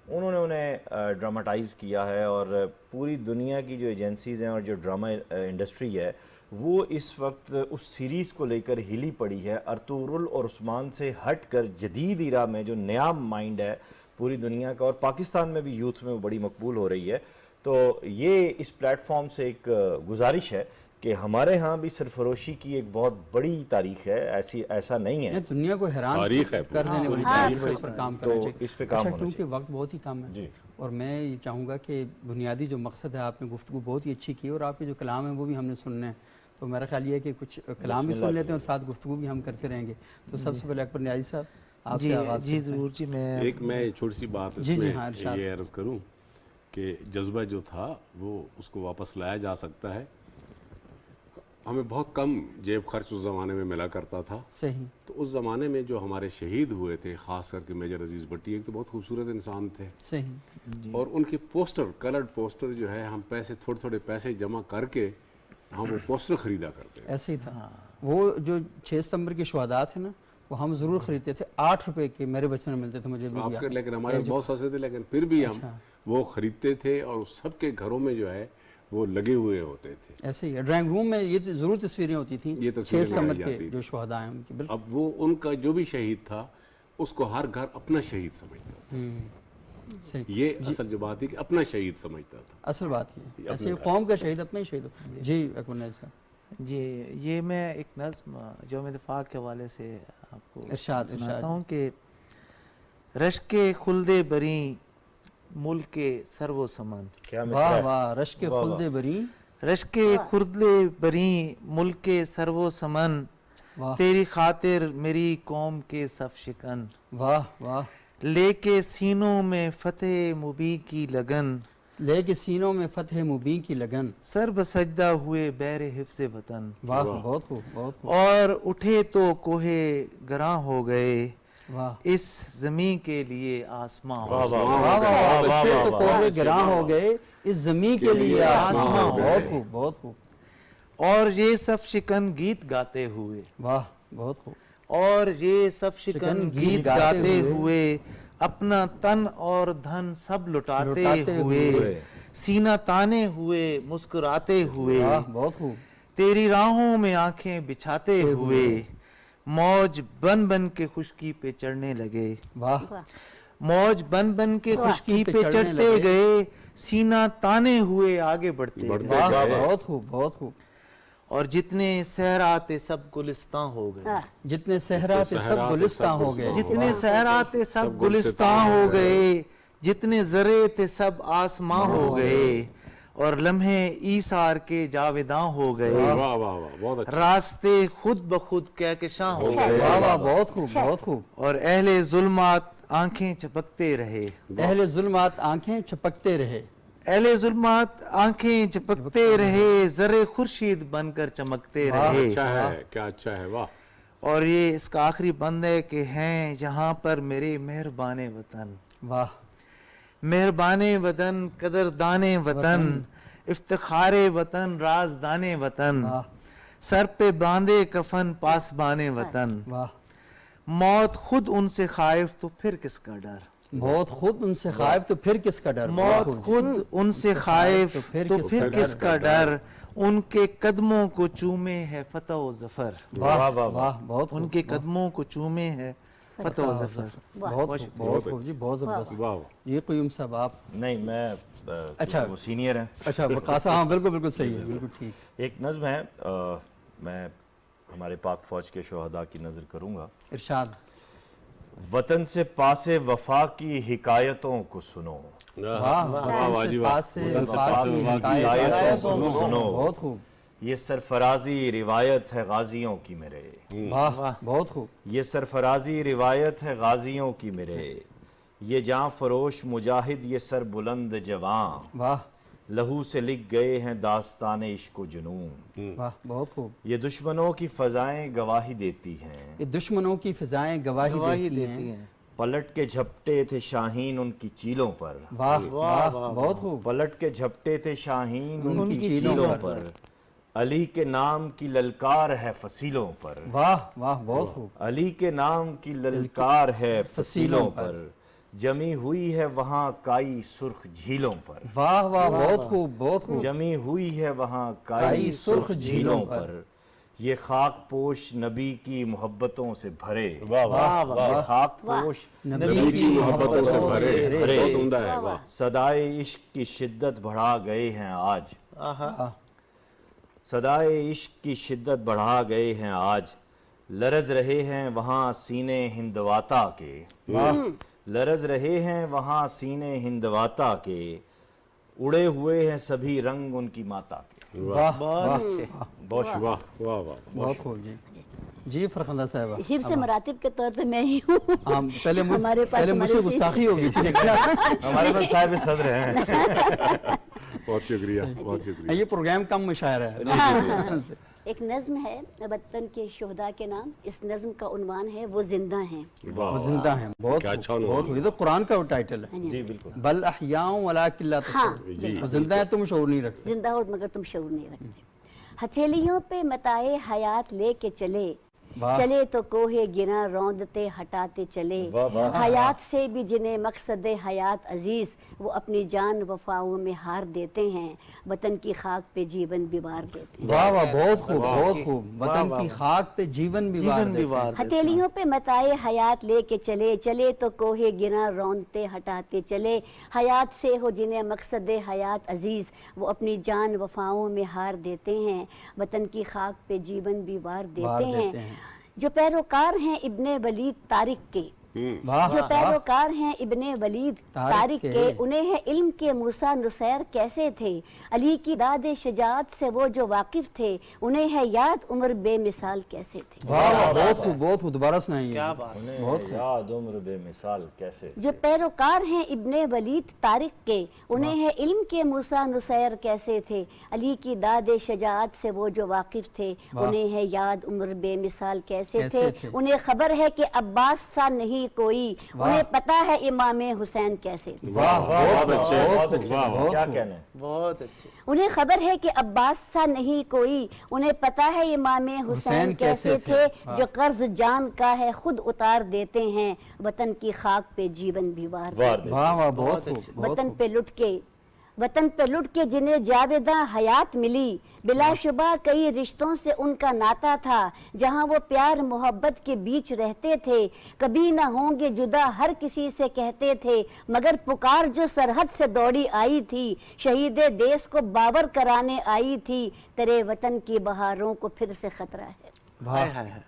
انہوں نے انہیں ڈراماٹائز کیا ہے. اور پوری دنیا کی جو ایجنسیز ہیں اور جو ڈرامہ انڈسٹری ہے وہ اس وقت اس سیریز کو لے کر ہلی پڑی ہے. ارطغرل اور عثمان سے ہٹ کر جدید ایرا میں جو نیا مائنڈ ہے پوری دنیا کا، اور پاکستان میں بھی یوتھ میں وہ بڑی مقبول ہو رہی ہے. تو یہ اس پلیٹ فارم سے ایک گزارش ہے کہ ہمارے ہاں بھی سرفروشی کی ایک بہت بڑی تاریخ ہے. ایسا نہیں ہے. دنیا کو حیران تاریخ ہے کر دینے والی تاریخ ہے. اس پر کام کرنا چاہیے. اس پہ کام ہونا کیونکہ وقت بہت ہی کم ہے. اور میں یہ چاہوں گا کہ بنیادی جو مقصد ہے، آپ نے گفتگو بہت ہی اچھی کی اور آپ کے جو کلام ہیں وہ بھی ہم نے سننے ہیں. تو میرا خیال یہ ہے کہ کچھ کلام بھی سن لیتے ہیں اور ساتھ گفتگو بھی ہم کرتے رہیں گے. تو سب سے پہلے اکبر نیازی صاحب آپ سے آغاز جی ضرور جی. میں چھوٹی سی بات اس میں یہ عرض کروں کہ جذبہ جو تھا وہ اس کو واپس لایا جا سکتا ہے. ہمیں بہت کم جیب خرچ اس زمانے میں ملا کرتا تھا. صحیح. تو اس زمانے میں جو ہمارے شہید ہوئے تھے، خاص کر کے میجر عزیز بٹی، ایک تو بہت خوبصورت انسان تھے. صحیح. اور ان کے پوسٹر، کلرڈ پوسٹر جو ہے، ہم تھوڑے تھوڑے پیسے جمع کر کے ہم وہ پوسٹر خریدا کرتے ہیں. ایسے ہی تھا. وہ جو 6 ستمبر کے شہداء تھے نا، وہ ہم ضرور خریدتے تھے. 8 روپے کے میرے بچپن میں ملتے تھے مجھے بھی. آپ کے لیکن ہمارے بہت سستے تھے، لیکن پھر بھی ہم وہ خریدتے تھے اور سب کے گھروں میں جو ہے وہ لگے ہوئے ہوتے تھے. ایسے ہی ڈرائنگ روم میں یہ ضرور تصویریں ہوتی تھیں. یہ 6 ستمبر کے جو شہداء ہیں ان کی. بالکل. اب وہ ان کا جو بھی شہید تھا اس کو ہر گھر اپنا شہید سمجھتا تھا. صحیح. یہ اصل جو بات ہے کہ اپنا شہید سمجھتا تھا. اصل بات یہ ایسے قوم کا شہید اپنا ہی شہید ہو. جی اکبر نیازی صاحب. جی یہ میں ایک نظم یوم دفاع کے حوالے سے آپ کو ارشاد سناتا ہوں کہ رشک خلد بری ملک سر و سمن. واہ واہ. رشک خلد بری، رشک خلد بری ملک سر و سمن، واہ تیری خاطر میری قوم کے صف شکن، واہ واہ. لے کے سینوں میں فتح مبین کی لگن، لے کے سینوں میں فتح مبین کی لگن، سر بسجدہ ہوئے بیر حفظ وطن. واہ. بہت خوب بہت خوب. اور اٹھے تو کوہ گراں ہو گئے، واہ اس زمین کے لیے آسمان ہو گئے. واہ واہ. بچے تو کوہ گراں ہو گئے، اس زمین کے لیے آسمان ہو گئے. بہت خوب بہت خوب. اور یہ صف شکن گیت گاتے ہوئے، واہ بہت خوب. اور یہ صف شکن گیت گاتے ہوئے، اپنا تن اور دھن سب لٹاتے ہوئے، سینہ تانے ہوئے مسکراتے ہوئے، واہ بہت خوب. تیری راہوں میں آنکھیں بچھاتے ہوئے، موج بن بن کے خشکی پہ چڑھنے لگے. واہ. موج بن بن کے خشکی پہ چڑھتے گئے، سینہ تانے ہوئے آگے بڑھتے گئے. واہ بہت خوب بہت خوب. اور جتنے صحرات سب گلستاں ہو گئے، جتنے صحرا تھے سب گلستاں ہو گئے. جتنے صحرات سب گلستاں ہو گئے، جتنے ذرے تھے سب آسماں ہو گئے، اور لمحے ایثار کے جاویداں ہو گئے، واہ واہ واہ. بہت اچھا. راستے خود بخود کہکشاں ہو گئے، واہ واہ بہت خوب بہت خوب. اور اہل ظلمات آنکھیں چپکتے رہے. اہل ظلمات آنکھیں چپکتے رہے. اہل ظلمات آنکھیں چپکتے رہے، ذرے خورشید بن کر چمکتے رہے. اچھا ہے، کیا اچھا ہے. واہ. اور یہ اس کا آخری بند ہے کہ ہیں یہاں پر میرے مہربان وطن، واہ مہربان وطن، قدردان وطن، افتخار وطن، رازدان وطن، واہ سر پہ باندھے کفن پاسبان وطن، واہ. موت خود ان سے خائف تو پھر کس کا ڈر. موت خود ان سے خائف تو پھر کس کا ڈر؟ موت خود ان سے خائف تو پھر کس کا ڈر، ان کے قدموں کو چومے ہے فتح و ظفر، واہ واہ، بہت ان کے قدموں کو چومے ہے فتح و ظفر۔ بہت خوب جی، بہت زبردست۔ واہ یہ قیوم صاحب آپ نہیں میں اچھا وہ سینئر ہیں۔ اچھا وقاص، ہاں بالکل بالکل صحیح ہے، بالکل ٹھیک۔ ایک نظم ہے، میں ہمارے پاک فوج کے شہداء کی نظر کروں گا۔ ارشاد۔ وطن سے پاس وفا کی حکایتوں کو سنو، واہ جی واہ، وطن سے وفا کی حکایتوں کو سنو، بہت خوب، یہ سرفرازی روایت ہے غازیوں کی میرے، واہ بہت خوب، یہ سرفرازی روایت ہے غازیوں کی میرے، یہ جاں فروش مجاہد یہ سر بلند جوان، واہ لہو سے لکھ گئے ہیں داستان عشق و جنون، واہ بہت خوب۔ یہ دشمنوں کی فضائیں گواہی دیتی ہیں، یہ دشمنوں کی فضائیں گواہی دیتی ہیں، پلٹ کے جھپٹے تھے شاہین ان کی چیلوں پر، واہ واہ بہت خوب، پلٹ کے جھپٹے تھے شاہین ان کی چیلوں پر، علی کے نام کی للکار ہے فصیلوں پر، واہ واہ بہت خوب، علی کے نام کی للکار ہے فصیلوں پر، جمی ہوئی ہے وہاں کائی سرخ جھیلوں پر، واہ واہ بہت خوب، بہت خوب، جمی ہوئی ہے وہاں کائی سرخ جھیلوں پر، یہ خاک پوش نبی کی محبتوں سے بھرے، یہ خاک پوش نبی کی محبتوں سے بھرے، بہت عمدہ ہے، واہ صدائے عشق کی شدت بڑھا گئے ہیں آج، صدائے عشق کی شدت بڑھا گئے ہیں آج، لرز رہے ہیں وہاں سینے ہندواتا کے، لرز رہے ہیں وہاں سینے ہندواتا کے، اڑے ہوئے ہیں سبھی رنگ ان کی ماتا کے۔ واہ واہ بہت شکریہ۔ واہ واہ واہ، بہت خوب جی۔ جی فرخندہ صاحبہ، حفظ مراتب کے طور پہ میں ہی ہوں، ہاں پہلے ہمارے پاس مجھ سے گستاخی ہوگی تھی لیکن ہمارے پاس صاحب صدر ہیں۔ بہت شکریہ، بہت شکریہ۔ یہ پروگرام کم مشاعرہ ہے۔ ایک نظم ہے وطن کے شہداء کے نام، اس نظم کا عنوان ہے وہ زندہ ہیں۔ وہ زندہ ہیں، بہت کیا اچھا خوب، عنوان بہت خوب، یہ تو قرآن کا وہ ٹائٹل ہے، جی بالکل۔ بل احیاء ولکن لا تشعرون، وہ زندہ ہے تم شعور نہیں رکھتے۔ زندہ ہو مگر تم شعور نہیں رکھتے۔ ہتھیلیوں پہ متاع حیات لے کے چلے، چلے تو کوہ گنا روندتے ہٹاتے چلے، حیات سے بھی جنہیں مقصد حیات عزیز، وہ اپنی جان وفاؤں میں ہار دیتے ہیں، وطن کی خاک پہ جیون بیوار دیتے ہیں۔ واہ واہ بہت خوب، بہت خوب، وطن کی خاک پہ جیون بیوار دیتے ہیں۔ ہتھیلیوں پہ متاع حیات لے کے چلے، چلے تو کوہ گنا روندتے ہٹاتے چلے، حیات سے ہو جنہیں مقصد حیات عزیز، وہ اپنی جان وفاؤں میں ہار دیتے ہیں، وطن کی خاک پہ جیون بیوار دیتے ہیں۔ جو پیروکار ہیں ابن ولید طارق کے، جو پیروکار ہیں ابن ولید طارق کے، انہیں ہے علم کے موسیٰ نصیر کیسے تھے، علی کی داد شجاعت سے وہ جو واقف تھے، انہیں ہے یاد عمر بے مثال کیسے تھے۔ واہ واہ بہت خوب، بہت خوب، دوبارہ سنائیے۔ انہیں یاد عمر بے مثال کیسے، جو پیروکار ہیں ابن ولید طارق کے، انہیں ہے علم کے موسیٰ نصیر کیسے تھے، علی کی داد شجاعت سے وہ جو واقف تھے، انہیں ہے یاد عمر بے مثال کیسے تھے، انہیں خبر ہے کہ عباس سا نہیں کوئی، انہیں پتا ہے امام حسین کیسے تھے۔ بہت اچھے، بہت اچھے، کیا کہنے، بہت اچھے۔ انہیں خبر ہے کہ عباس سا نہیں کوئی، انہیں پتا ہے امام حسین کیسے تھے، جو قرض جان کا ہے خود اتار دیتے ہیں، وطن کی خاک پہ جیون بیوار دیتے ہیں۔ واہ واہ بہت خوب، وطن پہ لٹ کے جنہیں جاویداں حیات ملی، بلا شبہ کئی رشتوں سے ان کا ناتا تھا، جہاں وہ پیار محبت کے بیچ رہتے تھے، کبھی نہ ہوں گے جدا ہر کسی سے کہتے تھے، مگر پکار جو سرحد سے دوڑی آئی تھی، شہید دیس کو باور کرانے آئی تھی، تیرے وطن کی بہاروں کو پھر سے خطرہ ہے،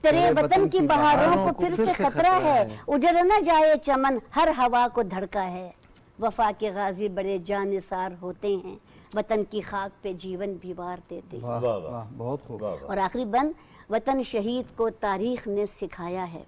تیرے وطن کی بہاروں کو پھر سے خطرہ ہے، اجڑ نہ جائے چمن ہر ہوا کو دھڑکا ہے، وفا کے غازی بڑے جانثار ہوتے ہیں، وطن کی خاک پہ جیون بیوار دیتے ہیں۔ واہ واہ بہت خوب۔ اور آخری بند، وطن شہید کو تاریخ نے سکھایا ہے،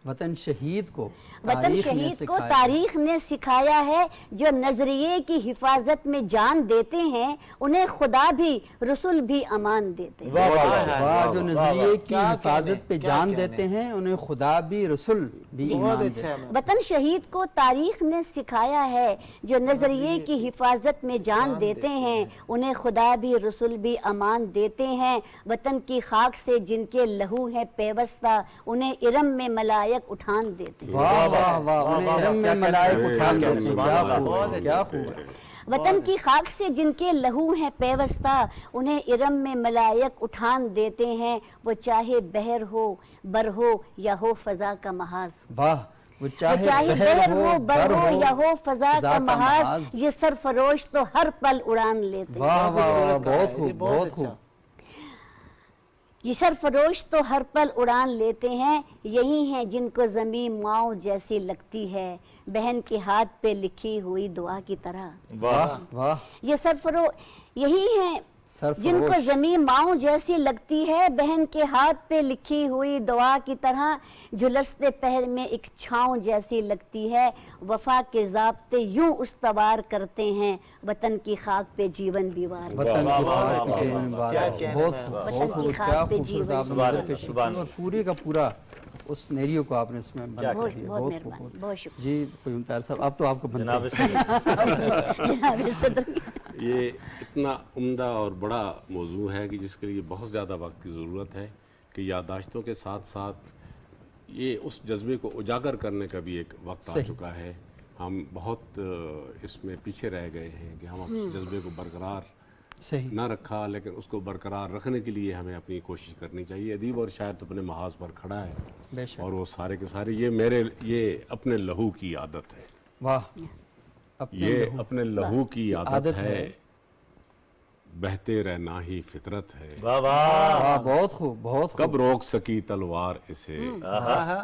وطن شہید کو تاریخ نے سکھایا ہے، جو نظریے کی حفاظت میں جان دیتے ہیں، انہیں خدا بھی رسول بھی امان دیتے ہیں۔ واہ، جو نظریے کی حفاظت پہ جان دیتے ہیں انہیں خدا بھی رسول بھی ایمان دیتے ہیں۔ وطن شہید کو تاریخ نے سکھایا ہے، جو نظریے کی حفاظت میں جان دیتے ہیں، انہیں خدا بھی رسول بھی امان دیتے ہیں، وطن کی خاک سے جن کے لہو ہے پیوستہ، انہیں ارم میں ملائک ملائک اٹھان دیتے ہیں۔ واہ واہ واہ، انہیں علم میں ملائک اٹھان دیتے ہیں، کیا خوب ہے، کیا خوب ہے۔ وطن کی خاک سے جن کے لہو ہیں پیوستہ، انہیں ارم میں ملائک اٹھان دیتے ہیں، وہ چاہے بحر ہو بر ہو یا ہو فضا کا محاذ۔ واہ، وہ وہ چاہے بحر ہو بر ہو یا ہو فضا کا محاذ، محاذ۔ یہ سرفروش تو ہر پل اڑان لیتے ہیں۔ واہ واہ واہ، بہت خوب، بہت خوب۔ یہ سرفروش تو ہر پل اڑان لیتے ہیں، یہی ہیں جن کو زمین ماؤں جیسی لگتی ہے، بہن کے ہاتھ پہ لکھی ہوئی دعا کی طرح۔ واہ واہ، یہ یہی ہیں جن کو زمین ماؤں جیسی لگتی ہے، بہن کے ہاتھ پہ لکھی ہوئی دعا کی طرح، جھلستے پہر میں ایک چھاؤں جیسی لگتی ہے، وفا کے ضابطے یوں استوار کرتے ہیں، وطن کی خاک پہ جیون دیوار۔ وطن کی خاک پہ جیون دیوار، بہت خوب، بہت خوب، کیا خوبصورت آپ نے منظر کشی کی، اور پورے کا پورا اس سینیریو کو آپ نے اس میں بند کر دیا، بہت بہت مہربانی، خوب۔ بہت شکریہ جی قیوم طاہر صاحب، اب تو آپ کو بند کر جناب صدر۔ یہ اتنا عمدہ اور بڑا موضوع ہے کہ جس کے لیے بہت زیادہ وقت کی ضرورت ہے، کہ یادداشتوں کے ساتھ ساتھ یہ اس جذبے کو اجاگر کرنے کا بھی ایک وقت آ چکا ہے۔ ہم بہت اس میں پیچھے رہ گئے ہیں کہ ہم اس جذبے کو برقرار صحیح نہ رکھا، لیکن اس کو برقرار رکھنے کے لیے ہمیں اپنی کوشش کرنی چاہیے۔ ادیب اور شاعر تو اپنے محاذ پر کھڑا ہے، بے شک، اور وہ سارے کے سارے یہ اپنے لہو کی عادت ہے، واہ، یہ اپنے لہو کی عادت ہے، بہتے رہنا ہی فطرت ہے، واہ واہ، واہ، بہت خوب، بہت خوب، کب روک سکی تلوار اسے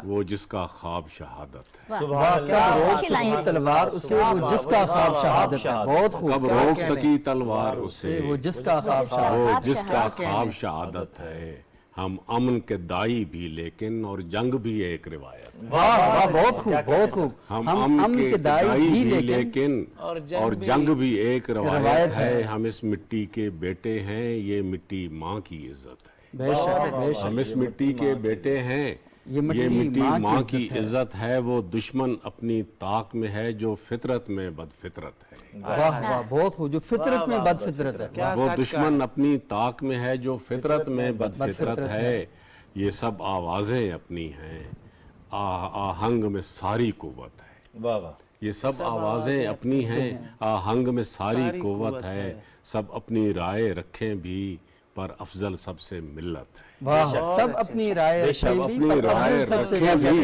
وہ جس کا خواب شہادت ہے، سبحان کب اللہ، روک سکی تلوار اسے وہ جس کا خواب شہادت ہے، بہت خوب، کب روک سکی تلوار اسے وہ جس کا خواب شہادت وہ جس کا خواب شہادت ہے، ہم امن کے دائی بھی لیکن اور جنگ بھی ایک روایت ہے، واہ واہ، بہت خوب، بہت خوب، ہم ہم امن کے دائی بھی لیکن اور جنگ بھی ایک روایت ہے، ہم اس مٹی کے بیٹے ہیں، یہ مٹی ماں کی عزت ہے، بے شک، بے شک، ہم اس مٹی کے بیٹے ہیں، یہ مٹی ماں کی عزت ہے، وہ دشمن اپنی طاق میں ہے جو فطرت میں بد فطرت ہے، واہ واہ، بہت خوب، جو فطرت میں بد فطرت ہے، وہ دشمن اپنی طاق میں ہے جو فطرت میں بد فطرت ہے، یہ سب آوازیں اپنی ہیں، آہنگ میں ساری قوت ہے، واہ واہ، یہ سب آوازیں اپنی ہیں، آہنگ میں ساری قوت ہے، سب اپنی رائے رکھیں بھی پر افضل سب سے ملت ہے، واہ، سب اپنی رائے رکھیں بھی، اپنی رائے افضل سب سے رکھیں بھی،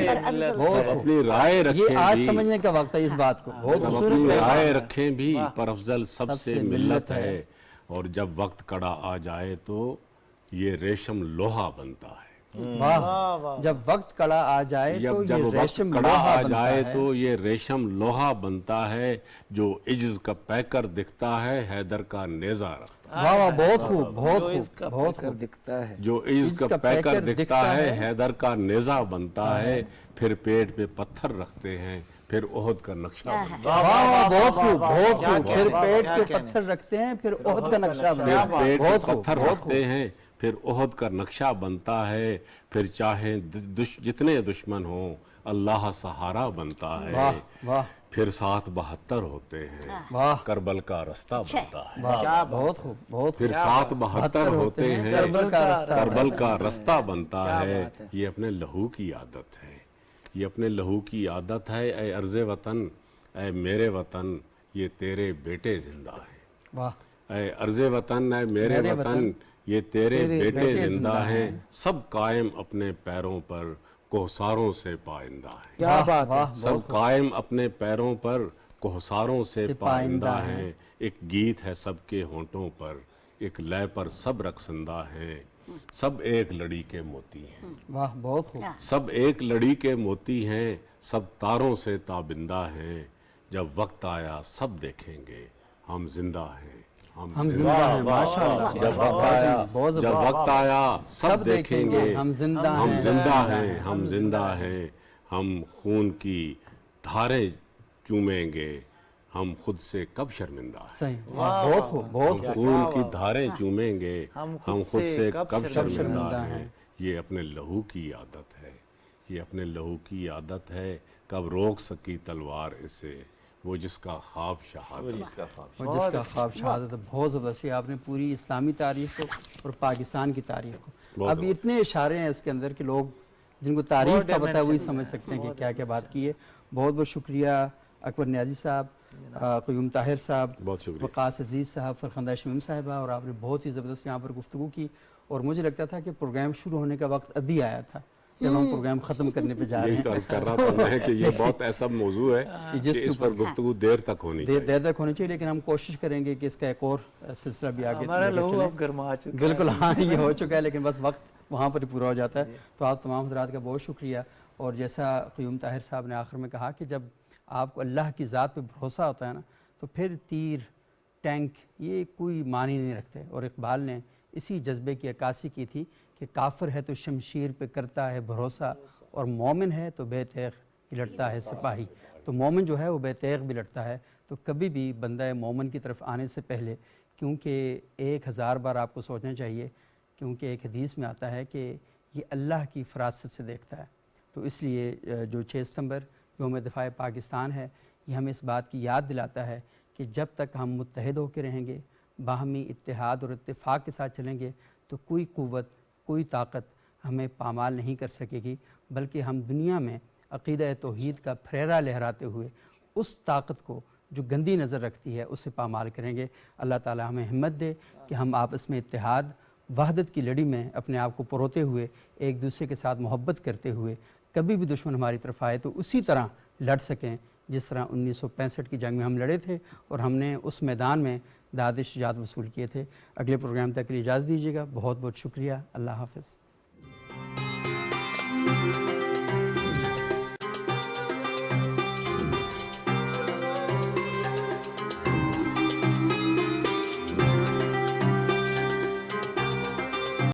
بہت سب خوب، اپنی رائے رکھیں یہ آج بھی، سمجھنے کا وقت ہے اس بات کو، بہت سب خوب، اپنی رائے رکھیں بھی پر افضل سب سے ملت ہے، اور جب وقت کڑا آ جائے تو یہ ریشم لوہا بنتا ہے، واہ، جب وقت کڑا آ جائے تو جب یہ وقت ریشم کڑا لوہا آ بنتا جائے ہے، تو یہ ریشم لوہا بنتا ہے، جو عجز کا پیکر دکھتا ہے حیدر کا نیزہ رکھتا ہے، واہ واہ، بہت خوب، بہت خوب، بہت خوب، دکھتا ہے، جو عجز کا پیکر دکھتا ہے حیدر کا نیزہ بنتا ہے، پھر پیٹ پہ پتھر رکھتے ہیں، پھر احد کا نقشہ بنتا ہے، واہ واہ، بہت خوب، بہت خوب، پھر پیٹ پہ پتھر رکھتے ہیں، پھر احد کا نقشہ پھر بنتا ہے، پیٹ پہ بہت خوب، پتھر بہت خوب، رکھتے ہیں، پھر احد کا نقشہ بنتا ہے، پھر چاہیں جتنے دشمن ہوں اللہ سہارا بنتا ہے، واہ واہ، پھر 772 ہوتے ہیں، واہ، کربل کا رستہ بنتا ہے، واہ، بہت خوب، بہت خوب، پھر 772 ہوتے ہیں، کربل کا راستہ کربل کا رستہ بنتا ہے، یہ اپنے لہو کی عادت ہے، یہ اپنے لہو کی عادت ہے، اے ارض وطن، اے میرے وطن، یہ تیرے بیٹے زندہ ہیں، واہ، اے ارض وطن، اے میرے وطن، یہ تیرے بیٹے زندہ ہیں، سب قائم اپنے پیروں پر کوہساروں سے پائندہ ہیں، کیا بات ہے، سب قائم اپنے پیروں پر کوہساروں سے پائندہ ہیں، ایک گیت ہے سب کے ہونٹوں پر، ایک لے پر سب رقصندہ ہیں، سب ایک لڑی کے موتی ہیں، واہ، بہت خوب، سب ایک لڑی کے موتی ہیں، سب تاروں سے تابندہ ہیں، جب وقت آیا سب دیکھیں گے ہم زندہ ہیں، ہم زندہ ہیں، ماشاءاللہ، جب وقت آیا بہت جب زبردست، وقت آیا سب دیکھیں گے ہم زندہ ہم ہیں، زندہ ہیں، ہم زندہ ہیں، ہم خون کی دھاریں چومیں گے، ہم خود سے کب شرمندہ ہیں، صحیح، واہ، بہت خوب، بہت ہم خوب، خون کی دھاریں چومیں گے، ہم خود سے کب شرمندہ شرمندہ ہیں، یہ اپنے لہو کی عادت ہے، یہ اپنے لہو کی عادت ہے، کب روک سکی تلوار اسے وہ جس کا خواب شہادت، جس کا خواب، اور جس کا خواب شہادت، بہت زبردست، آپ نے پوری اسلامی تاریخ کو اور پاکستان کی تاریخ کو، اب اتنے اشارے ہیں اس کے اندر کہ لوگ جن کو تاریخ کا پتہ ہے وہی سمجھ سکتے ہیں کہ کیا کیا بات کی ہے. بہت بہت شکریہ اکبر نیازی صاحب, قیوم طاہر صاحب, بہت شکریہ. وقاص عزیز صاحب, فرخندہ شمیم صاحبہ, اور آپ نے بہت ہی زبردست یہاں پر گفتگو کی, اور مجھے لگتا تھا کہ پروگرام شروع ہونے کا وقت ابھی آیا تھا جب ہم پروگرام ختم کرنے پہ جا رہے یہی تو ہیں. عرض کر رہا تھا میں کہ یہ بہت ایسا موضوع ہے کہ اس پر گفتگو دیر تک ہونی چاہیے. دیر تک ہونی چاہیے, لیکن ہم کوشش کریں گے کہ اس کا ایک اور سلسلہ بھی آگے ہمارا لے کے لہو چلیں. اب گرما چکا ہے. بالکل ہاں, یہ ہو چکا ہے, لیکن بس وقت وہاں پر ہی پورا ہو جاتا ہے. تو آپ تمام حضرات کا بہت شکریہ. اور جیسا قیوم طاہر صاحب نے آخر میں کہا کہ جب آپ کو اللہ کی ذات پہ بھروسہ ہوتا ہے نا, تو پھر تیر, ٹینک یہ کوئی معنی نہیں رکھتے. اور اقبال نے اسی جذبے کی عکاسی کی تھی کہ کافر ہے تو شمشیر پہ کرتا ہے بھروسہ, اور مومن ہے تو بے تیغ ہی لڑتا ہے سپاہی. تو مومن جو ہے وہ بے تیغ بھی لڑتا ہے. تو کبھی بھی بندہ مومن کی طرف آنے سے پہلے, کیونکہ 1000 بار آپ کو سوچنا چاہیے, کیونکہ ایک حدیث میں آتا ہے کہ یہ اللہ کی فراست سے دیکھتا ہے. تو اس لیے جو 6 ستمبر یوم دفاع پاکستان ہے, یہ ہمیں اس بات کی یاد دلاتا ہے کہ جب تک ہم متحد ہو کے رہیں گے, باہمی اتحاد اور اتفاق کے ساتھ چلیں گے, تو کوئی قوت, کوئی طاقت ہمیں پامال نہیں کر سکے گی, بلکہ ہم دنیا میں عقیدہ توحید کا پھریرا لہراتے ہوئے اس طاقت کو جو گندی نظر رکھتی ہے اسے پامال کریں گے. اللہ تعالی ہمیں ہمت دے کہ ہم آپس میں اتحاد, وحدت کی لڑی میں اپنے آپ کو پروتے ہوئے, ایک دوسرے کے ساتھ محبت کرتے ہوئے, کبھی بھی دشمن ہماری طرف آئے تو اسی طرح لڑ سکیں جس طرح 1965 کی جنگ میں ہم لڑے تھے, اور ہم نے اس میدان میں داد شجاعت وصول کیے تھے. اگلے پروگرام تک کے لیے اجازت دیجیے گا. بہت بہت شکریہ. اللہ حافظ.